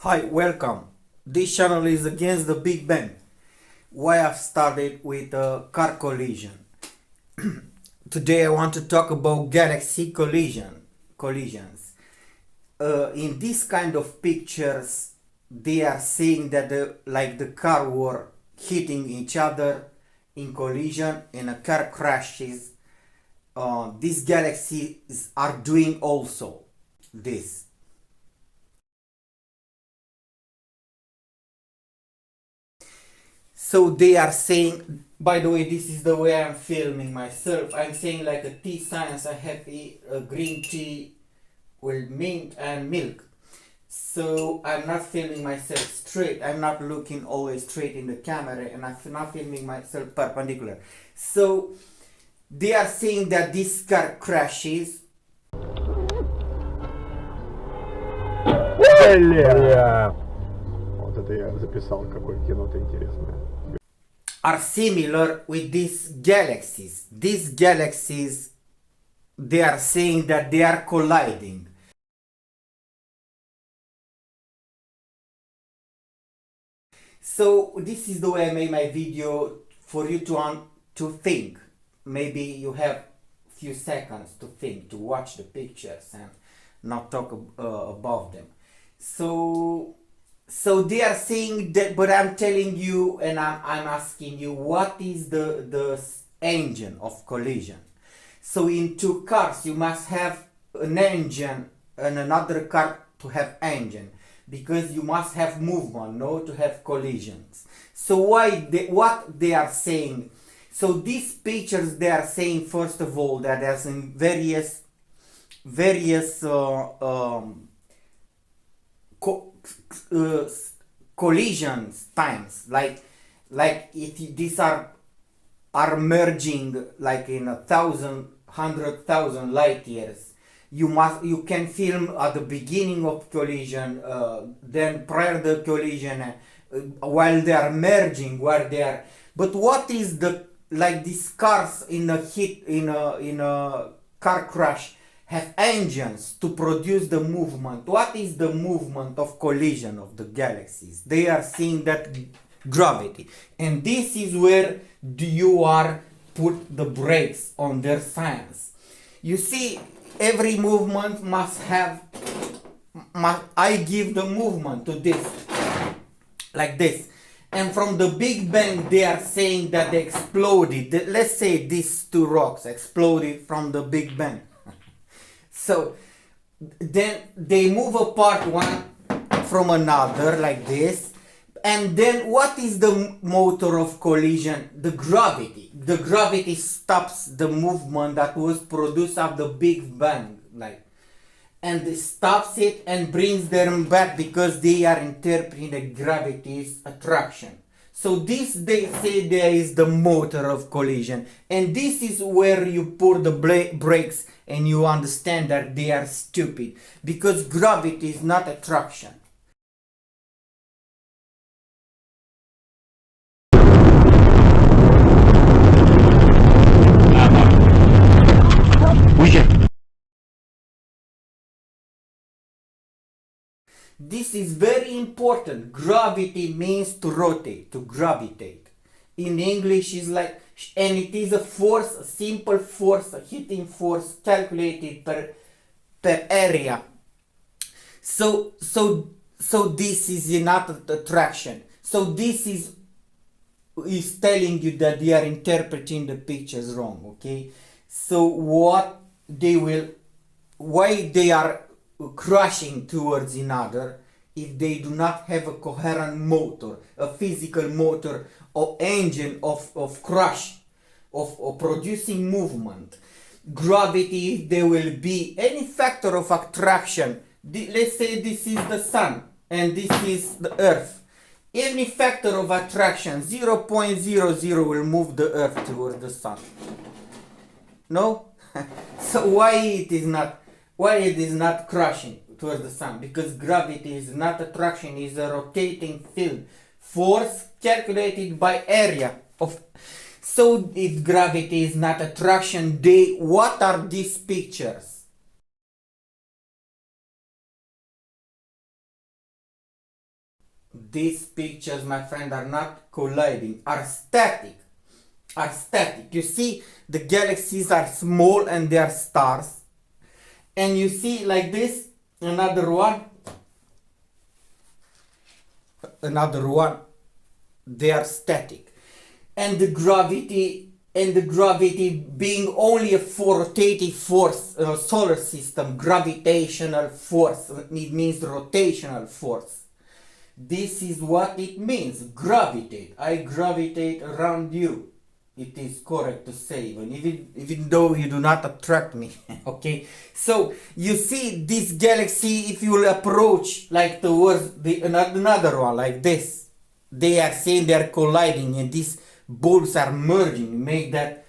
Hi, welcome. This channel is against the Big Bang. Why I've started with a car collision. Today I want to talk about galaxy collisions. In this kind of pictures, they are saying that the car were hitting each other in collision and a car crashes. These galaxies are doing also this. So they are saying, by the way, this is the way I'm filming myself. I'm saying like a tea science. I have a green tea with mint and milk. So I'm not filming myself straight. I'm not looking always straight in the camera, and I'm not filming myself perpendicular. So they are saying that this car crashes. Бля! Вот это я записал, какое кино-то интересное. Are similar with these galaxies. These galaxies, they are saying that they are colliding. So this is the way I made my video for you to think. Maybe you have few seconds to think, to watch the pictures and not talk about them. So they are saying that, but I'm telling you, and I'm asking you, what is the engine of collision? So in two cars, you must have an engine and another car to have engine, because you must have movement, no, to have collisions. So what they are saying? So these pictures, they are saying first of all that there's in various collisions times, like if these are merging like in 100,000 light years, you can film at the beginning of collision, then prior to collision, while they are merging, while they are. But what is these cars in a car crash have engines to produce the movement? What is the movement of collision of the galaxies? They are seeing that gravity, and this is where you are put the brakes on their science. You see, every movement must have. I give the movement to this, like this. And from the Big Bang, they are saying that they exploded. Let's say these two rocks exploded from the Big Bang. So then they move apart one from another like this. And then what is the motor of collision? The gravity. The gravity stops the movement that was produced of the Big Bang, and it stops it and brings them back, because they are interpreting the gravity's attraction. So this, they say, there is the motor of collision, and this is where you put the brakes and you understand that they are stupid, because gravity is not attraction. This is very important. Gravity means to rotate, to gravitate. In English is like, and it is a force, a simple force, a hitting force calculated per area. So this is not attraction. So this is telling you that they are interpreting the pictures wrong. Okay. So why they are crashing towards another, if they do not have a coherent motor, a physical motor or engine of crash, of producing movement. Gravity, there will be any factor of attraction. Let's say this is the sun and this is the earth. Any factor of attraction, 0.00, will move the earth towards the sun. No? So why it is not crashing towards the sun? Because gravity is not attraction, is a rotating field force calculated by area of. So if gravity is not attraction, what are these pictures? These pictures, my friend, are not colliding, are static. Are static. You see, the galaxies are small and they are stars. And you see, like this, another one, they are static. And the gravity being only a rotating force, solar system, gravitational force, it means rotational force. This is what it means, gravitate. I gravitate around you. It is correct to say, even though you do not attract me. Okay, so you see this galaxy, if you will approach like towards another one like this, they are saying they are colliding and these bulbs are merging, make that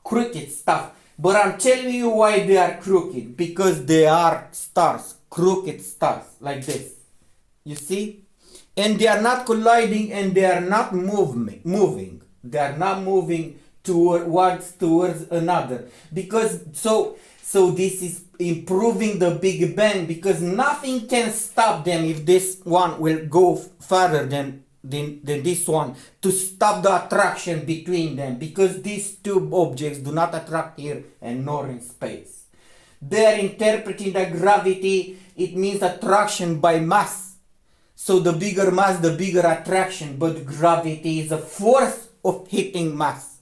crooked stuff. But I'm telling you why they are crooked, because they are stars, crooked stars like this. You see, and they are not colliding and they are not moving. They are not moving towards another, because so this is improving the Big Bang, because nothing can stop them if this one will go further than this one, to stop the attraction between them, because these two objects do not attract here and nor in space. They are interpreting the gravity, it means attraction by mass. So the bigger mass, the bigger attraction, but gravity is a force of hitting mass,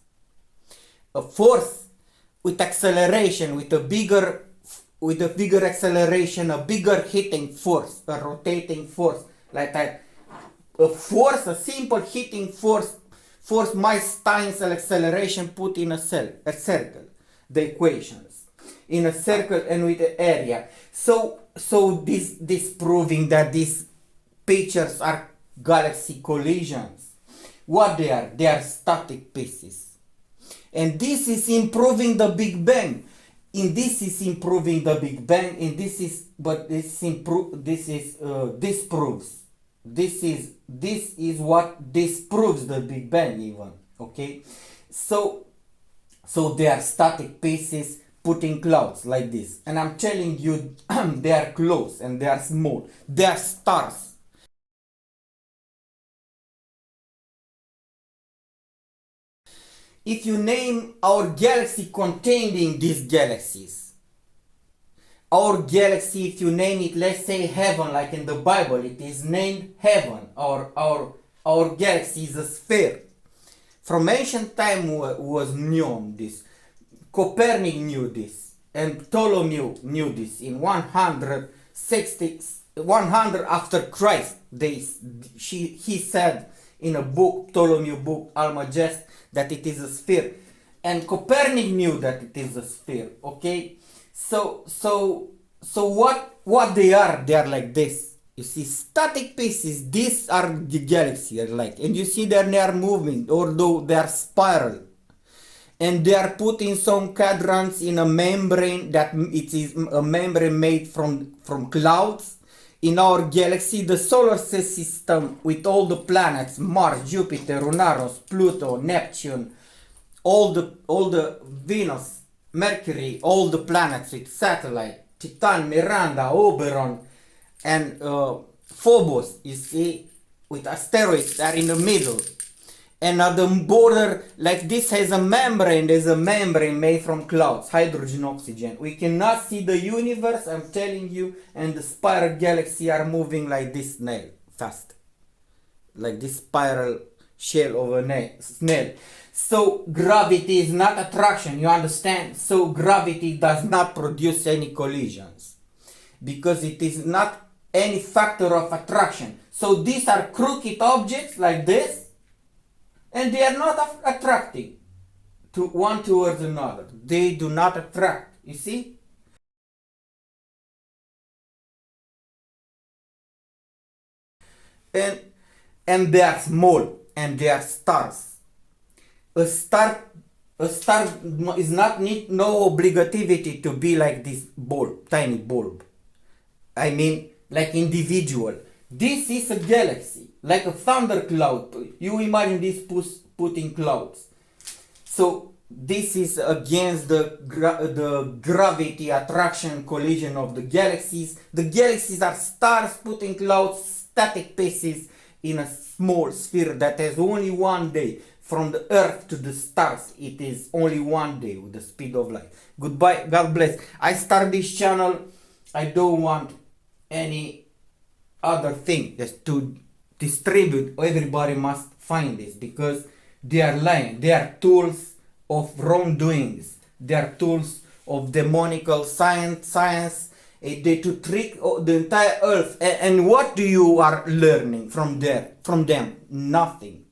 a force with acceleration, with a bigger acceleration, a bigger hitting force, a rotating force, like that. A force, a simple hitting force minus times acceleration put in a circle, the equations in a circle and with the area. So this proving that these pictures are galaxy collisions. What they are static pieces, and this is improving the Big Bang. In this is improving the Big Bang, and this is what disproves the Big Bang even. Okay, so they are static pieces put in clouds like this, and I'm telling you, they are close and they are small. They are stars. If you name our galaxy containing these galaxies, our galaxy, if you name it, let's say heaven, like in the Bible, it is named heaven. Our galaxy is a sphere. From ancient time was known this. Copernicus knew this, and Ptolemy knew this. In 100 after Christ, he said in a book, Ptolemy book, Almagest, that it is a sphere, and Copernicus knew that it is a sphere. Okay, so what they are like this. You see, static pieces. These are the galaxy, like, and you see that they are moving, although they are spiral, and they are put in some quadrants in a membrane, that it is a membrane made from clouds. In our galaxy, the solar system, with all the planets, Mars, Jupiter, Uranus, Pluto, Neptune, all the Venus, Mercury, all the planets with satellite, Titan, Miranda, Oberon, and Phobos, you see, with asteroids that are in the middle. And at the border, like this, has a membrane. There's a membrane made from clouds, hydrogen, oxygen. We cannot see the universe, I'm telling you, and the spiral galaxy are moving like this snail, fast. Like this spiral shell of a snail. So gravity is not attraction, you understand? So gravity does not produce any collisions, because it is not any factor of attraction. So these are crooked objects like this, and they are not attracting to one towards another. They do not attract, you see? And they are small, and they are stars. A star is not need no obligativity to be like this bulb, tiny bulb. I mean, like individual. This is a galaxy, like a thundercloud. You imagine this put in clouds. So this is against the gravity attraction collision of the galaxies. The galaxies are stars put in clouds, static pieces, in a small sphere that has only one day. From the earth to the stars, it is only one day with the speed of light. Goodbye, God bless. I start this channel, I don't want any other thing, just to distribute. Everybody must find this, because they are lying. They are tools of wrongdoings. They are tools of demonical science. They to trick the entire earth. And what do you are learning from them? Nothing.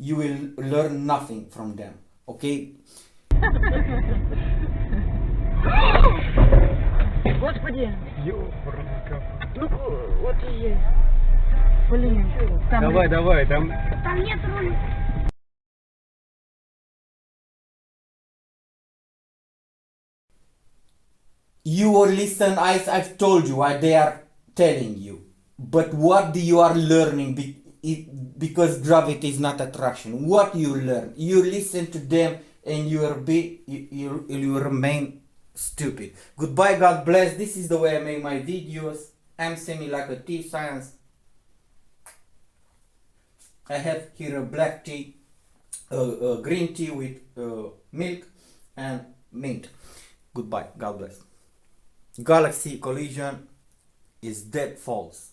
You will learn nothing from them. Okay? Господи, Ёпарасока. ну вот и есть. Блин, там, Давай, там... там нет руля. You will listen, I've told you what they are telling you. But what you are learning because gravity is not attraction. What you learn? You listen to them and you remain stupid. Goodbye, God bless. This is the way I make my videos. I'm semi like a tea science. I have here a black tea, green tea with milk and mint. Goodbye, God bless. Galaxy collision is dead false.